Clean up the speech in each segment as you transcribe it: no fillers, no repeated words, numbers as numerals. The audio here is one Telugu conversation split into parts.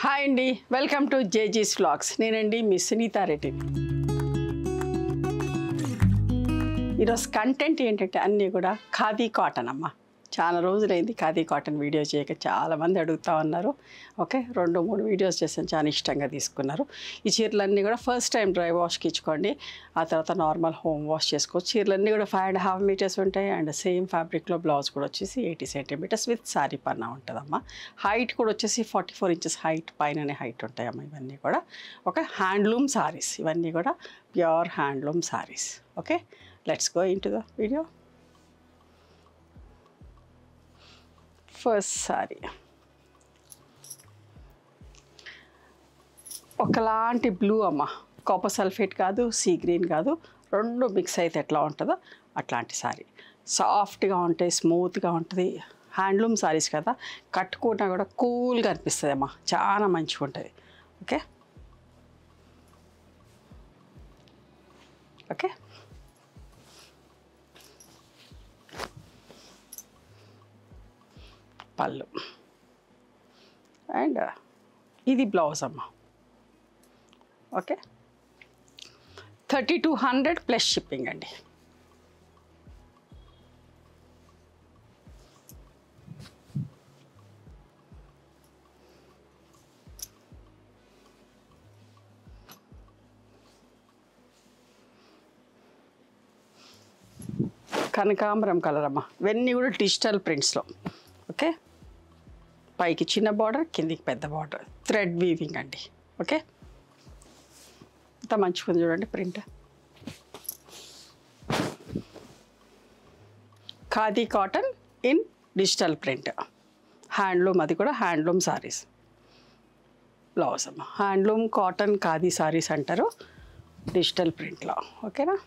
హాయ్ అండి, వెల్కమ్ టు జేజీస్ వ్లాగ్స్. నేనండి మీ సునీతా రెడ్డి. ఈరోజు కంటెంట్ ఏంటంటే అన్నీ కూడా ఖాదీ కాటన్ అమ్మ. చాలా రోజులైంది ఖాదీ కాటన్ వీడియో చేయక, చాలామంది అడుగుతూ ఉన్నారు. ఓకే, 2-3 వీడియోస్ చేసాను, చాలా ఇష్టంగా తీసుకున్నారు. ఈ చీరలన్నీ కూడా ఫస్ట్ టైం డ్రై వాష్కి ఇచ్చుకోండి, ఆ తర్వాత నార్మల్ హోమ్ వాష్ చేసుకోవచ్చు. చీరలన్నీ కూడా 5.5 మీటర్స్ ఉంటాయి అండ్ సేమ్ ఫ్యాబ్రిక్లో బ్లౌజ్ కూడా వచ్చేసి 80 సెంటీమీటర్స్ విత్ సారీ పన్నా ఉంటుందమ్మా. హైట్ కూడా వచ్చేసి 44 ఇంచెస్ హైట్ పైననే హైట్ ఉంటాయమ్మా. ఇవన్నీ కూడా ఓకే హ్యాండ్లూమ్ సారీస్, ఇవన్నీ కూడా pure handloom saris. Okay, let's go in to the video. First sorry ఒకలాంటి బ్లూ అమ్మ, కాపర్ సల్ఫేట్ కాదు, సీ గ్రీన్ కాదు, రెండు మిక్స్ అయితే ఎట్లా ఉంటుందో అట్లాంటి సారీ. సాఫ్ట్గా ఉంటాయి, స్మూత్గా ఉంటుంది. హ్యాండ్లూమ్ సారీస్ కదా, కట్టుకున్నా కూడా కూల్గా అనిపిస్తుంది అమ్మ, చాలా మంచిగా ఉంటుంది. ఓకే ఓకే పళ్ళు అండ్ ఇది బ్లౌజ్ అమ్మ. ఓకే, 3200 ప్లస్ షిప్పింగ్ అండి. కనకాంబరం కలర్ అమ్మ, ఇవన్నీ కూడా డిజిటల్ ప్రింట్స్లో. ఓకే, పైకి చిన్న బార్డర్, కిందికి పెద్ద బార్డర్, థ్రెడ్ వీవింగ్ అండి. ఓకే, అంత మంచిగా ఉంది చూడండి print. Khadi cotton in digital print, handloom, అది కూడా హ్యాండ్లూమ్ సారీస్. బ్లౌజ్ అమ్మ, హ్యాండ్లూమ్ కాటన్ ఖాదీ సారీస్ అంటారు డిజిటల్ ప్రింట్లో. ఓకేనా,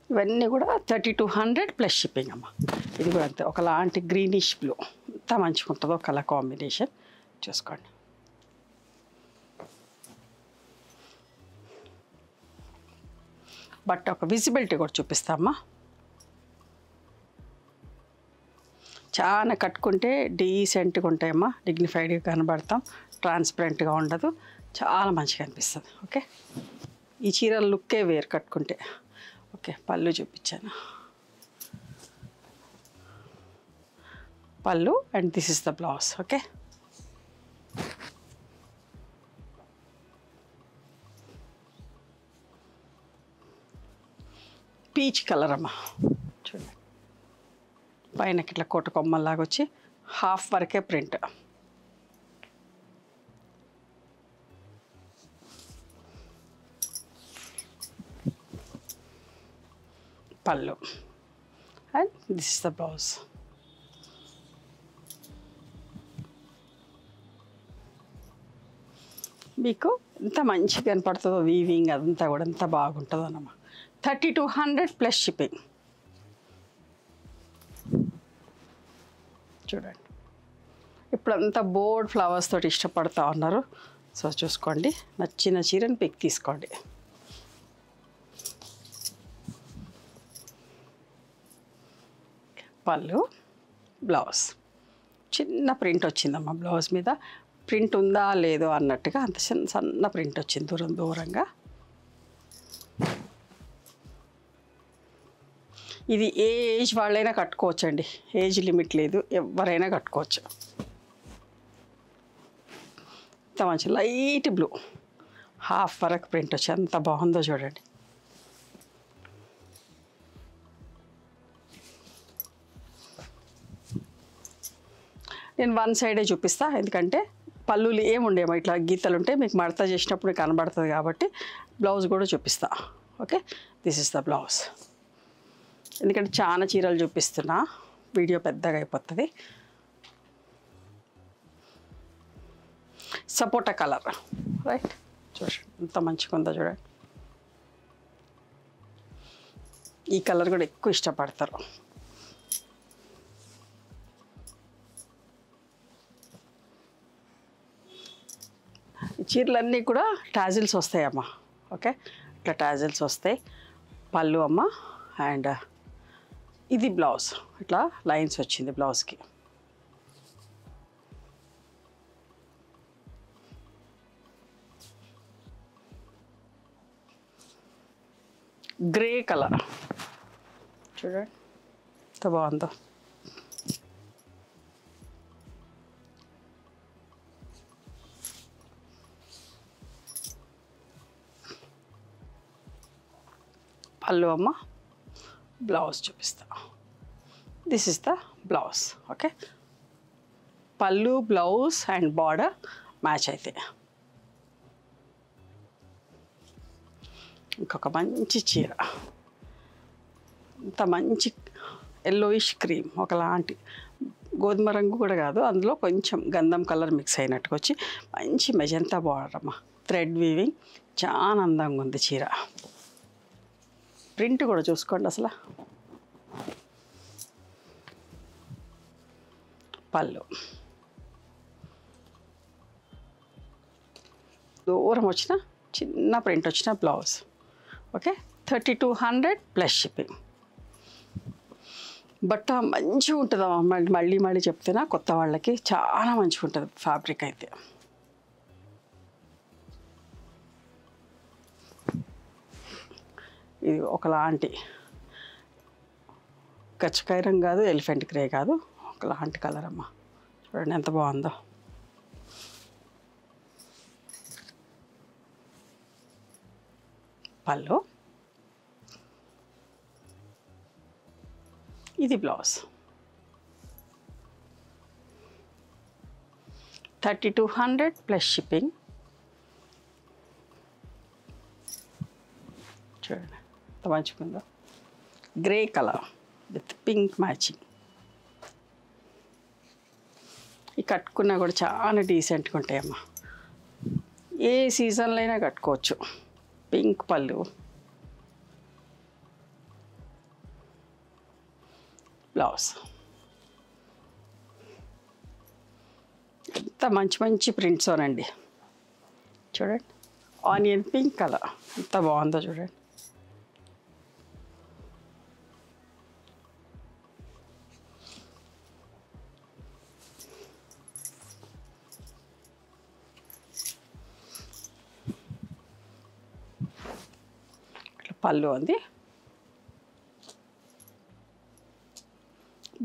ఇవన్నీ కూడా 3200 ప్లస్ షిప్పింగ్ అమ్మ. ఇది కూడా అంతే, ఒకలాంటి గ్రీనిష్ బ్లూ, ఎంత మంచిగా ఉంటుందో కలర్ కాంబినేషన్ చూసుకోండి. బట్ ఒక విజిబిలిటీ కూడా చూపిస్తామా, చాలా కట్టుకుంటే డీసెంట్గా ఉంటాయమ్మా, డిగ్నిఫైడ్గా కనబడతాం, ట్రాన్స్పరెంట్గా ఉండదు, చాలా మంచిగా అనిపిస్తుంది. ఓకే, ఈ చీరల లుక్కే వేరు కట్టుకుంటే. ఓకే, పళ్ళు చూపించాను, పళ్ళు and this is the blouse. Okay, peach colour అమ్మ, చూడండి పైనకి ఇట్లా కోట కొమ్మల్లాగా వచ్చి హాఫ్ వరకే ప్రింట్. పళ్ళు and this is the blouse. మీకు ఎంత మంచిగా కనపడుతుందో వీవింగ్, అదంతా కూడా ఎంత బాగుంటుందో అన్నమా. 3200 ప్లస్ షిప్పింగ్. చూడండి, ఇప్పుడంతా బోర్డ్ ఫ్లవర్స్ తోటి ఇష్టపడుతూ ఉన్నారు. సో చూసుకోండి, నచ్చిన చీరని పిక్ తీసుకోండి. పళ్ళు, బ్లౌజ్, చిన్న ప్రింట్ వచ్చిందమ్మా బ్లౌజ్ మీద. ప్రింట్ ఉందా లేదో అన్నట్టుగా అంత సన్న ప్రింట్ వచ్చింది దూరంగా. ఇది ఏ ఏజ్ వాళ్ళైనా కట్టుకోవచ్చండి, ఏజ్ లిమిట్ లేదు, ఎవరైనా కట్టుకోవచ్చు. ఇంత మంచి లైట్ బ్లూ, హాఫ్ వరకు ప్రింట్ వచ్చి ఎంత బాగుందో చూడండి. నేను వన్ సైడే చూపిస్తా, ఎందుకంటే పళ్ళులు ఏముండేమో ఇట్లా గీతలు ఉంటే మీకు మడత చేసినప్పుడు కనబడుతుంది కాబట్టి బ్లౌజ్ కూడా చూపిస్తా. Okay, this is the blouse. ఎందుకంటే చాలా చీరలు చూపిస్తున్నా, వీడియో పెద్దగా అయిపోతుంది. సపోటా కలర్, రైట్, చూడండి ఎంత మంచిగా ఉందో చూడండి. ఈ కలర్ కూడా ఎక్కువ ఇష్టపడతారు. ఈ చీరలన్నీ కూడా టాజిల్స్ వస్తాయమ్మా. ఓకే, ఇట్లా టాజిల్స్ వస్తాయి. పళ్ళు అమ్మ అండ్ ఇది బ్లౌజ్, ఇట్లా లైన్స్ వచ్చింది బ్లౌజ్కి. గ్రే కలర్ చూడండి ఎంత బాగుందో. పళ్ళు అమ్మ, బ్లౌజ్ చూపిస్తా. This is the blouse. Okay, పళ్ళు, బ్లౌజ్ అండ్ బార్డర్ మ్యాచ్ అయితే. ఇంకొక మంచి చీర, ఇంత మంచి ఎల్లోయిష్ క్రీమ్, ఒకలాంటి గోధుమ రంగు కూడా కాదు, అందులో కొంచెం గంధం కలర్ మిక్స్ అయినట్టుగా వచ్చి మంచి మెజంతా బార్డర్ అమ్మ. థ్రెడ్ వీవింగ్ చాలా అందంగా ఉంది చీర. ప్రింట్ కూడా చూసుకోండి అసలు. పళ్ళు, దూరం వచ్చిన చిన్న ప్రింట్ వచ్చిన బ్లౌజ్. Okay, 3200 plus shipping. బట్ట మంచిగా ఉంటుందమ్మా, మళ్ళీ మళ్ళీ చెప్తున్నా, కొత్త వాళ్ళకి చాలా మంచిగా ఉంటుంది ఫ్యాబ్రిక్ అయితే. ఇది ఒకలాంటి గచ్చకాయరం కాదు, ఎలిఫెంట్ గ్రే కాదు, ఒకలాంటి కలర్ అమ్మ. చూడండి ఎంత బాగుందో. పళ్ళు, ఇది బ్లౌజ్. 3200 plus shipping. చూడండి ఎంత మంచిగా ఉందో. Grey colour with pink matching. ఈ కట్టుకున్నా కూడా చాలా డీసెంట్గా ఉంటాయమ్మా, ఏ సీజన్లో అయినా కట్టుకోవచ్చు. పింక్ పళ్ళు, బ్లౌజ్. ఎంత మంచి మంచి ప్రింట్స్ అనండి. చూడండి ఆనియన్ పింక్ కలర్ ఎంత బాగుందో చూడండి. పళ్ళు ఉంది,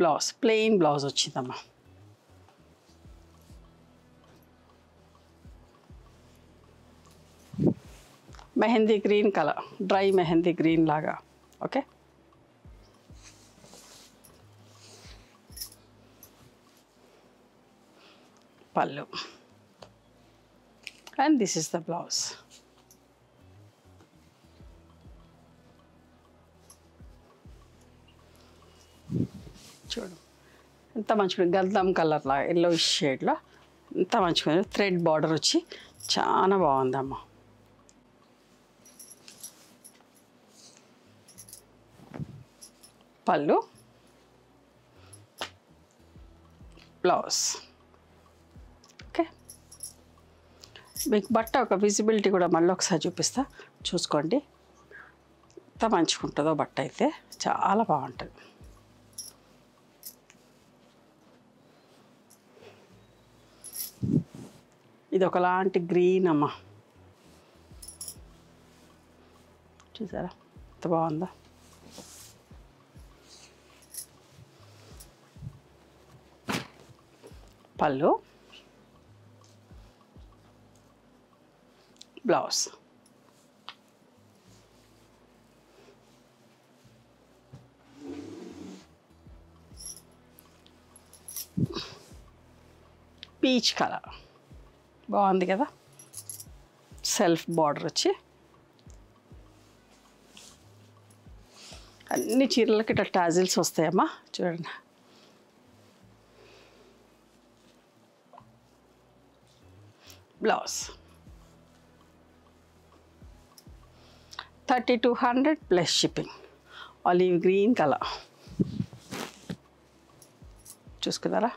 బ్లౌజ్ ప్లెయిన్ బ్లౌజ్ వచ్చిందమ్మా. Mehndi green colour, dry mehndi green లాగా. ఓకే, పళ్ళు and this is the blouse. చూడు ఎంత మంచిగా, గంధం కలర్ లాగా ఎల్లో షేడ్లో ఎంత మంచిగా థ్రెడ్ బార్డర్ వచ్చి చాలా బాగుందమ్మా. పళ్ళు, బ్లౌజ్. ఓకే, మీకు బట్ట ఒక విజిబిలిటీ కూడా మళ్ళీ ఒకసారి చూపిస్తా, చూసుకోండి ఎంత మంచిగా ఉంటుందో బట్ట అయితే. చాలా బాగుంటుంది. ఇది ఒకలాంటి గ్రీన్ అమ్మ, చూసారా ఎంత బాగుందో. పళ్ళు, బ్లౌజ్. పీచ్ కలర్ బాగుంది కదా, సెల్ఫ్ బార్డర్ వచ్చి. అన్ని చీరలకి ఇట్లా టాజిల్స్ వస్తాయమ్మా చూడండి. Blouse 3200 plus shipping. Olive green colour చూసుకున్నారా.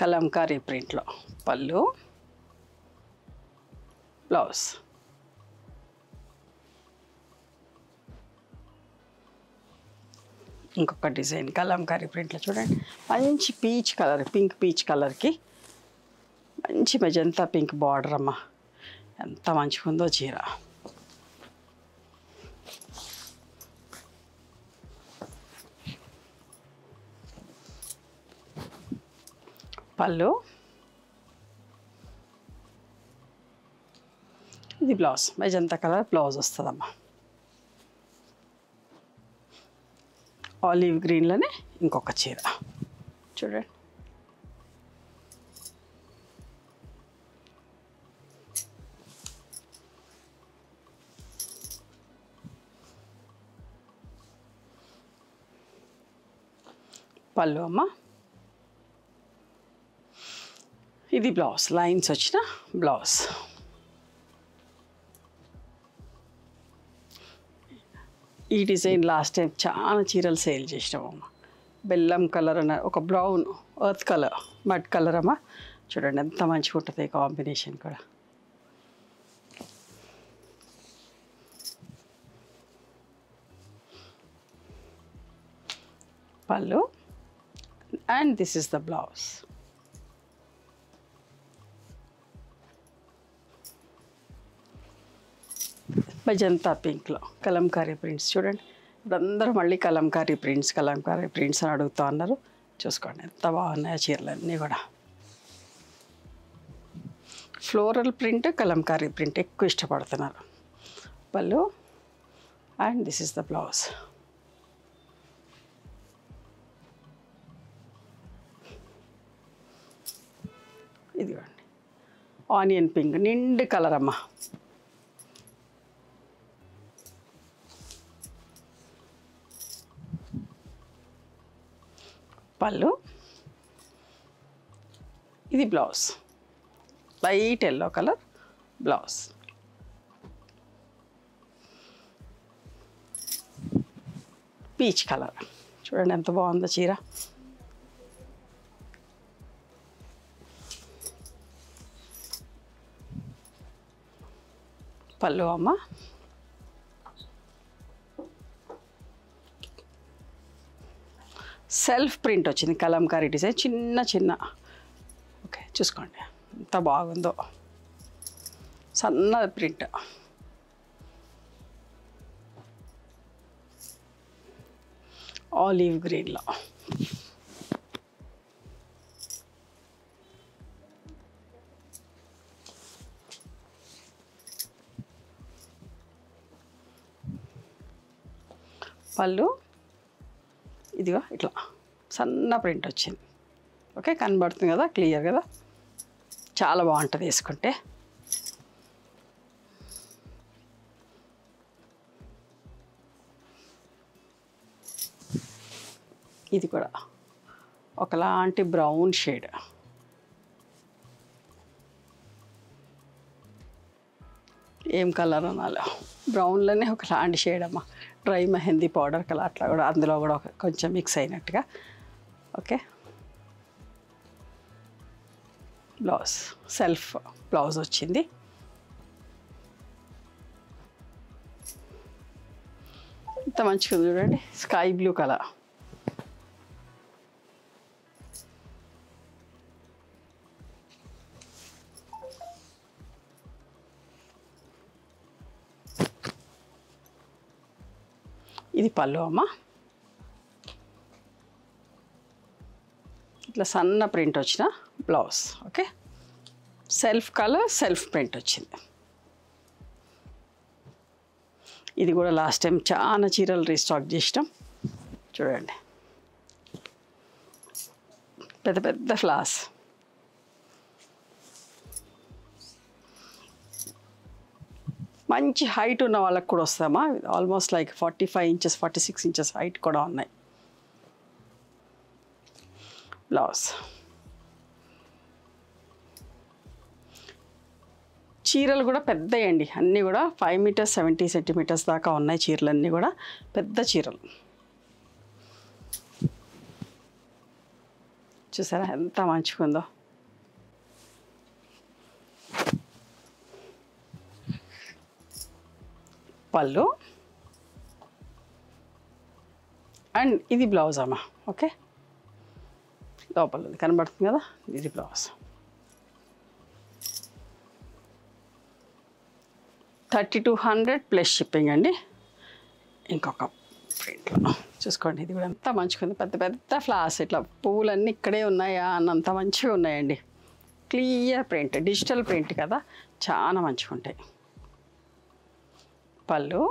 కలంకారీ ప్రింట్లో పళ్ళు, బ్లౌజ్. ఇంకొక డిజైన్ కలంకారీ ప్రింట్లో చూడండి, మంచి పీచ్ కలర్, పింక్ పీచ్ కలర్కి మంచి మెజంతా పింక్ బార్డర్ అమ్మ. ఎంత మంచిగా ఉందో చీర. పళ్ళు, ఇది బ్లౌజ్. మెజంతా కలర్ బ్లౌజ్ వస్తుందమ్మా. ఆలివ్ గ్రీన్లోనే ఇంకొక చీర చూడండి. పళ్ళు అమ్మ. ఇది బ్లౌజ్, లైన్స్ వచ్చిన బ్లౌజ్. ఈ డిజైన్ లాస్ట్ టైం చాలా చీరలు సేల్ చేసినామమ్మ. బెల్లం కలర్ అన్న ఒక brown earth colour, mud colour అమ్మ. చూడండి ఎంత మంచిగా ఉంటుంది కాంబినేషన్ కూడా. పళ్ళు and this is the blouse. Magenta పింక్లో కలంకారీ ప్రింట్స్ చూడండి. ఇప్పుడు అందరూ మళ్ళీ కలంకారీ ప్రింట్స్ అని అడుగుతూ ఉన్నారు. చూసుకోండి ఎంత బాగున్నాయో చీరలన్నీ కూడా. ఫ్లోరల్ ప్రింట్, కలంకారీ ప్రింట్ ఎక్కువ ఇష్టపడుతున్నారు. పళ్ళు and this is the blouse. ఇదిగోండి ఆనియన్ పింక్, నిండు కలర్ అమ్మ. పళ్ళు, ఇది blouse, light yellow colour blouse. Peach colour చూడండి ఎంత బాగుందో చీర. పళ్ళు అమ్మ. సెల్ఫ్ ప్రింట్ వచ్చింది కలంకారీ డిజైన్, చిన్న చిన్న. ఓకే చూసుకోండి ఎంత బాగుందో, సన్న ప్రింట్. ఆలివ్ గ్రీన్లో. పళ్ళు ఇదిగో ఇట్లా సన్న ప్రింట్ వచ్చింది. ఓకే కనబడుతుంది కదా, క్లియర్ కదా, చాలా బాగుంటుంది వేసుకుంటే. ఇది కూడా ఒకలాంటి బ్రౌన్ షేడ్. ఏం కలర్ అనాలో, బ్రౌన్లోనే ఒకలాంటి షేడ్ అమ్మ. డ్రై మెహందీ పౌడర్ కలర్ అట్లా కూడా అందులో కూడా కొంచెం మిక్స్ అయినట్టుగా. ఓకే బ్లౌజ్, సెల్ఫ్ బ్లౌజ్ వచ్చింది. ఇంత మంచిగా చూడండి, స్కై బ్లూ కలర్. ఇది పళ్ళు అమ్మ. ఇట్లా సన్న ప్రింట్ వచ్చిన blouse. Okay self colour, self print వచ్చింది. ఇది కూడా లాస్ట్ టైం చాలా చీరలు రీస్టాక్ చేసినాం. చూడండి పెద్ద పెద్ద ఫ్లాస్. మంచి హైట్ ఉన్న వాళ్ళకి కూడా వస్తామా, almost like 45 inches 46 inches height కూడా ఉన్నాయి. బ్లౌజ్. చీరలు కూడా పెద్దయండి, అన్నీ కూడా 5 మీటర్స్ 70 సెంటీమీటర్స్ దాకా ఉన్నాయి చీరలన్నీ కూడా, పెద్ద చీరలు. చూసారా ఎంత మంచిగా ఉందో. పళ్ళు అండ్ ఇది బ్లౌజ్ అమ్మా. ఓకే, లోపల ఉంది కనబడుతుంది కదా, ఇది బ్లౌజ్. 3200 ప్లస్ షిప్పింగ్ అండి. ఇంకొక ప్రింట్లో చూసుకోండి, ఇది కూడా ఎంత మంచిగా ఉంది. పెద్ద పెద్ద ఫ్లవర్స్ ఇట్లా పువ్వులన్నీ ఇక్కడే ఉన్నాయా అన్నంత మంచిగా ఉన్నాయండి. క్లియర్ ప్రింట్, డిజిటల్ ప్రింట్ కదా, చాలా మంచిగా ఉంటాయి. పళ్ళు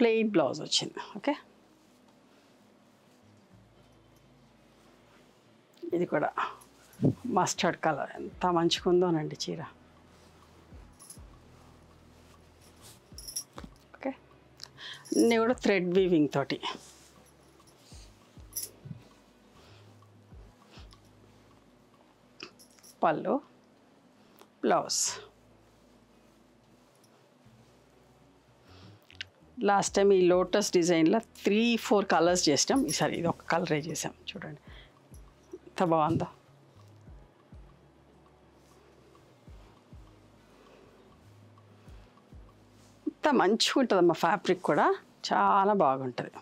ప్లెయిన్ బ్లౌజ్ వచ్చింది. ఓకే, ఇది కూడా మస్టర్డ్ కలర్, ఎంత మంచిగా ఉందోనండి చీర. ఓకే, అన్నీ కూడా థ్రెడ్ వీవింగ్ తోటి. పళ్ళు బ్లౌజ్. లాస్ట్ టైం ఈ లోటస్ డిజైన్లో 3-4 కలర్స్ చేసినాం, ఈసారి ఇది ఒక కలరే చేసాం. చూడండి ఎంత బాగుందో. ఎంత మంచిగా ఉంటుందమ్మా, ఫ్యాబ్రిక్ కూడా చాలా బాగుంటుంది.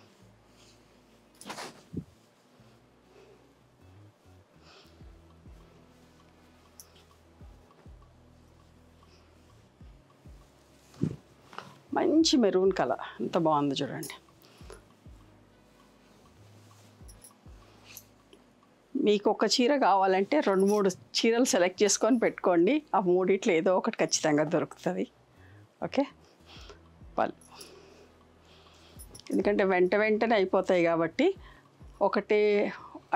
మంచి మెరూన్ కలర్, ఎంత బాగుంది చూడండి. మీకు ఒక చీర కావాలంటే 2-3 చీరలు సెలెక్ట్ చేసుకొని పెట్టుకోండి, ఆ మూడిట్లో ఏదో ఒకటి ఖచ్చితంగా దొరుకుతుంది. ఓకే, పళ్ళు ఎందుకంటే వెంటనే అయిపోతాయి కాబట్టి ఒకటే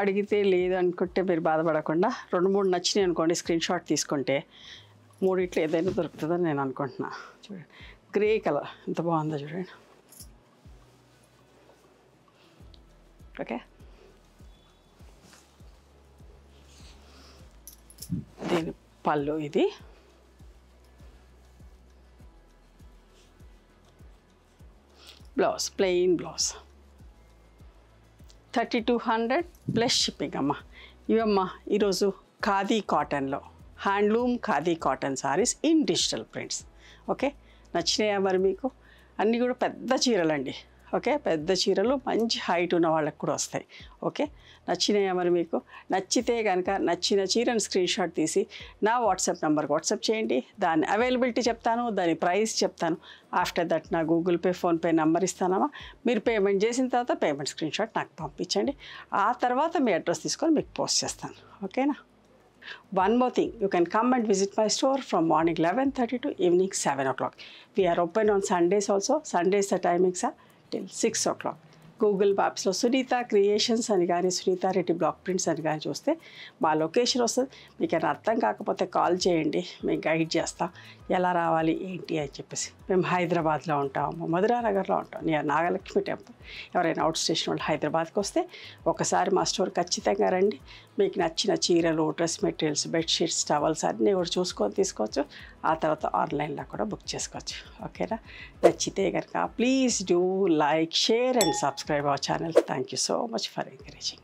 అడిగితే లేదు అనుకుంటే మీరు బాధపడకుండా 2-3 నచ్చినాయి అనుకోండి, స్క్రీన్ షాట్ తీసుకుంటే మూడిట్లో ఏదైనా దొరుకుతుందని నేను అనుకుంటున్నా. చూడండి గ్రే కలర్ ఎంత బాగుందో చూడండి. ఓకే, దీని పళ్ళు ఇది. Blouse plain blouse. 3200 plus shipping అమ్మ. ఇవమ్మా ఈరోజు ఖాదీ కాటన్లో, handloom khadi cotton saris in digital prints. Okay, నచ్చినాయా మరి మీకు? అన్నీ కూడా పెద్ద చీరలండి. ఓకే, పెద్ద చీరలు మంచి హైట్ ఉన్న వాళ్ళకి కూడా వస్తాయి. ఓకే, నచ్చినాయా మరి మీకు? నచ్చితే కనుక నచ్చిన చీరను స్క్రీన్ షాట్ తీసి నా వాట్సాప్ నెంబర్కి వాట్సాప్ చేయండి. దాని అవైలబిలిటీ చెప్తాను, దాని ప్రైస్ చెప్తాను. ఆఫ్టర్ దట్ నా గూగుల్ పే, ఫోన్పే నెంబర్ ఇస్తానమ్మా. మీరు పేమెంట్ చేసిన తర్వాత పేమెంట్ స్క్రీన్ షాట్ నాకు పంపించండి. ఆ తర్వాత మీ అడ్రస్ తీసుకొని మీకు పోస్ట్ చేస్తాను. ఓకేనా? One more thing, you can come and visit my store from morning 11:30 to evening 7 o'clock. We are open on Sundays also. Sundays the timings are till 6 o'clock. Google మ్యాప్స్లో సునీత క్రియేషన్స్ అని కానీ సునీత రెడ్డి బ్లాక్ ప్రింట్స్ అని కానీ చూస్తే మా లొకేషన్ వస్తుంది. మీకు ఏమైనా అర్థం కాకపోతే కాల్ చేయండి, మేము గైడ్ చేస్తాం ఎలా రావాలి ఏంటి అని చెప్పేసి. మేము హైదరాబాద్లో ఉంటాము, మధురానగర్లో ఉంటాం, నియర్ నాగలక్ష్మి టెంపుల్. ఎవరైనా అవుట్ స్టేషన్ వాళ్ళు హైదరాబాద్కి వస్తే ఒకసారి మా స్టోర్ ఖచ్చితంగా రండి. మీకు నచ్చిన చీరలు, డ్రెస్ మెటీరియల్స్, బెడ్షీట్స్, టవల్స్ అన్నీ కూడా చూసుకొని తీసుకోవచ్చు. ఆ తర్వాత ఆన్లైన్లో కూడా బుక్ చేసుకోవచ్చు. ఓకేనా? నచ్చితే కనుక please do like, share and subscribe our channel. Thank you so much for encouraging.